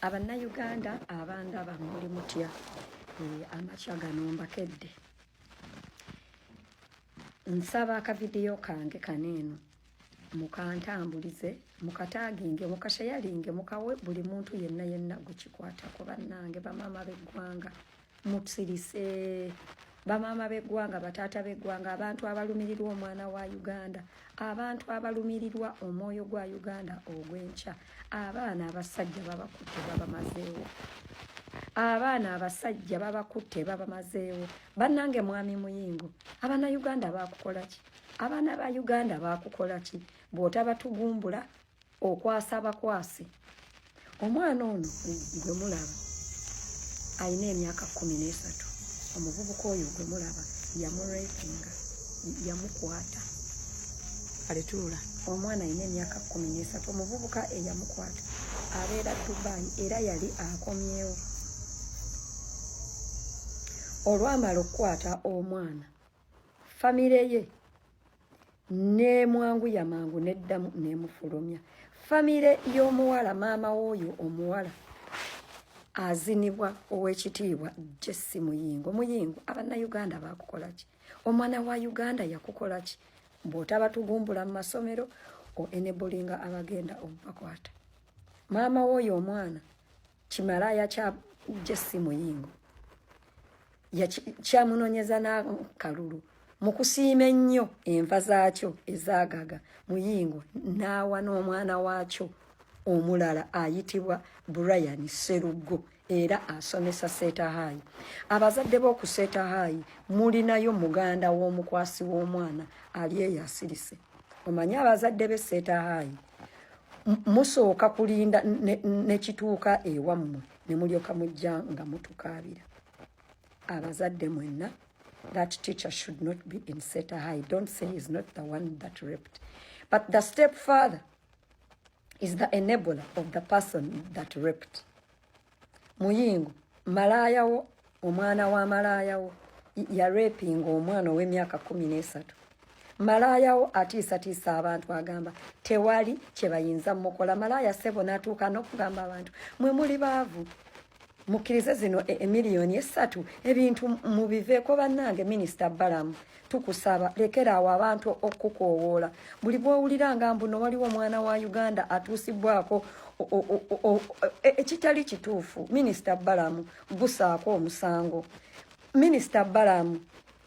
Abannayuganda abandaba muli mutya amakya gano mbakedde. Nsaba akavidiyo kange kaneeno mukantambulize mukataginge mukashayalinge mukawe buli muntu yenna gukikwatako bannange bamama b'eggwanga musirise bamama b'eggwanga bataata b'eggwanga abantu abalumirirwa omwana wa Uganda abantu abalumirirwa omwoyo gwa Uganda ogw'enkya abaana abasajja babakutte babamazeewo abaana abasajja babakutte babamazeewo bannange mwami Muyingo Uganda bakukola ki abaana ba Uganda bakukola ki bw'otabatugumbula okwasa bakwasi omwana ono gwe mulaba alina emyaka 13 omuvubuka oyo gwe mulaba yamurepinga yamukwata aletula omwana alina emyaka 13 omuvubuka eyamukwata abeera Dubai era yali akomyewo olwamala okukwata omwana famire ye ne mwangu ya mangu neddamu nemufulumya famire y'omuwala maama oyo omuwala azinibwa ow'ekitiibwa Jesse Muyingo Abannayuganda bakukola ki omwana wa Uganda yakukola ki bw'otabatugumbula mu masomero o enebolinga abagenda obubakwata maama oyo omwana kimalaya kya Jesse Muyingo kyamunonyeza n'akalulu mukusiima ennyo enva zaakyo ezaagaga Muyingo n'awa n'omwana waakyo omulala ayitibwa Brian Serugo era asomesa Seta High. Abazadde b'oku Seta High mulinayo muganda w'omukwasi w'omwana ali eyasirise. Omanyi abazadde b'e Seta High musooka kulinda ne kituuka ewammwe ne mulyoka mujja nga mutukaabira. Abazadde mwenna, that teacher should not be in Seta High. Don't say he's not the one that raped. But the stepfather is the enabler of the person that raped. Muyingo, malayawo, omwana wa malayawo, ya raping omwana w'emyaka 13. Malayawo atiisa abantu agamba tewali kye bayinza mukola. Malaya sebo n'atuuka n'okugamba abantu mwe muli baavu. Mukkirize zino emiliyoni 3 ebintu mubiveeko bannange Minisita Balamu tukusaba lekeraawo abantu okukowoola buli bw'owulira nga mbuno waliwo omwana wa Uganda atuusibwako ekitali kituufu Minisita Balamu gusaako omusango. Minisita Balamu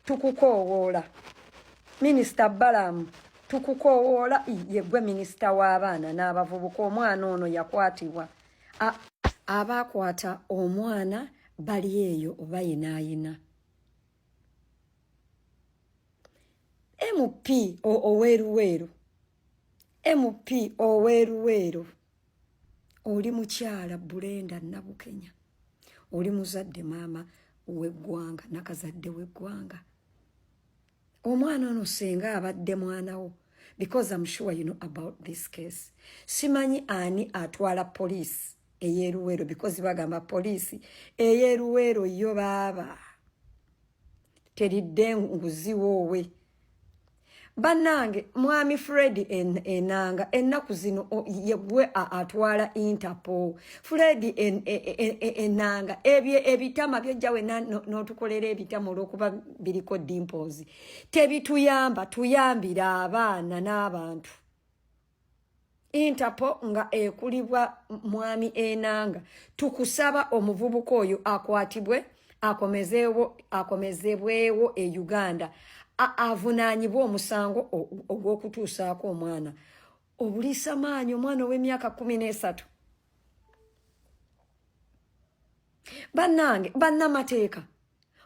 tukukowoola. Minisita Balamu tukukowoola yegwe minisita w'abaana n'abavubuka omwana ono yakwatibwa abakwata omwana bali eyo oba yinaayina. MP oweeruweeru MP oweeruweeru oli mukyala Brenda Nabukenya oli muzadde maama w'eggwanga nakazadde w'eggwanga omwana ono senga abadde mwanawo because I'm sure you know about this case. Simanyi ani atwala police eyeruwero because bagamba police eyeruwero yo baba teridde nguzi wowe banange mwami Fred enanga ennaku zino yegwe atwala Interpol Fred enanga ebitama byojjawe n'otukolera ebitama olw'okuba biriko dimples tebituyamba tuyambira abaana n'abantu. Interpol nga ekulibwa mwami enanga tukusaba omuvubuka oyo akwatibwe akomezebwewo e Uganda avunaanyibwa omusango ogw'okutuusaako omwana obulisa maanyi omwana ow'emyaka 13. Bannange bannamateeka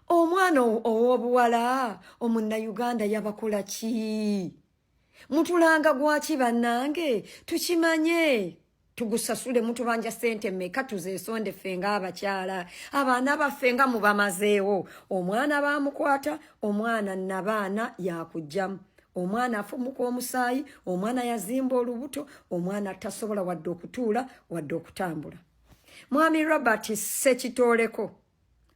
omwana ow'obuwala omunnayuganda yabakola ki? Mutulanga gwaki bannange tukimanye tugusasule mutubanja sente mmeka tuzeesonde fenga abakyala abaana bafenga mu bamazeewo omwana bamukwata omwana nabaana yakujjamu omwana afumuka omusaayi omwana yazimba olubuto omwana tasobola wadde okutuula wadde okutambula. Mwami Robert Sekitooleko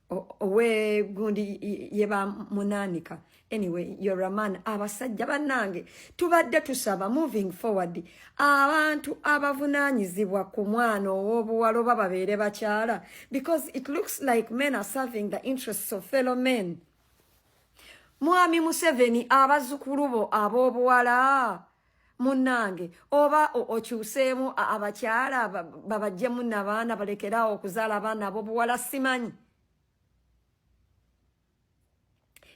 owe gundi yeba munanika. Anyway, you're a man. Abasajja bannange tubadde tusaba moving forward. Abantu abavunanyizibwa ku mwana ow'obuwala oba babeere bakyala, because it looks like men are serving the interests of fellow men. Mwami Museveni abazzukulu bo ab'obuwala munnange oba okyuseemu abakyala babaggyemu n'abaana balekerawo okuzaala abaana ab'obuwala simanyi.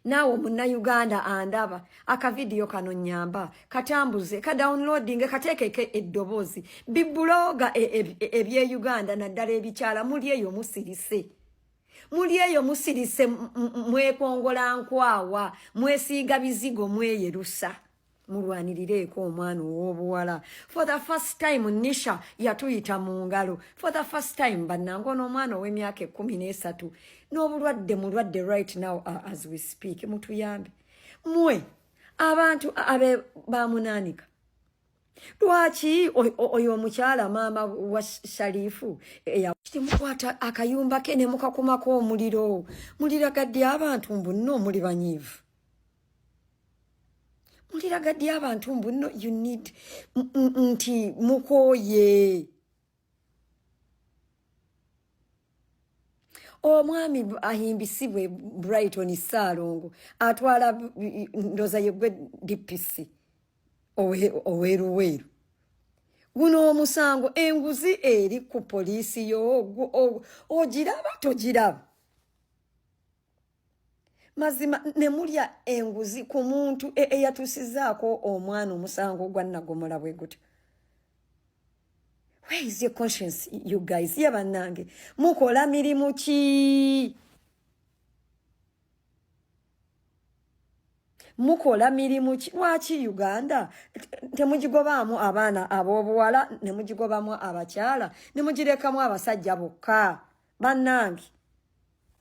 Naawe munnayuganda andaba akavidiyo kano nyamba katambuze kadownloading kateekeko eddoboozi bibuloga eby'Uganda naddala ebikyala muli eyo musirise mwekongola nkwawa mwesiiga bizigo mweyerusa mulwanirireeko omwana ow'obuwala. For the first time Nisha yatuyita mu ngalo. For the first time bannange n'omwana ow'emyaka 13 n'obulwadde mulwadde right now as we speak. Mutuyambe mwe abantu abe bamunanika. Lwaki oyo omukyala maama wa Sharifu mukwata akayumba ke ne mukakumako omuliro muliragadde abantu mbuno muli banyiivu. Muliragadde abantu mbuno you need nti mukoye. Omwami ahimbisibwe Brighton Saalongo atwala ndoza yegwe DPC oweruweru. Guno omusango enguzi eri ku poliisi yo ogiraba togiraba. Mazima nemulya enguzi ku muntu eyatusizaako omwana omusango gwa nagomola bwe gutyo. Where is your conscience, you guys? Yabanange mukola mirimu ki? Mukola mirimu ki? Lwaki Uganda temugigobaamu abaana ab'obuwala, nemugigobamu abakyala, nemugirekamu abasajja bokka? Bannange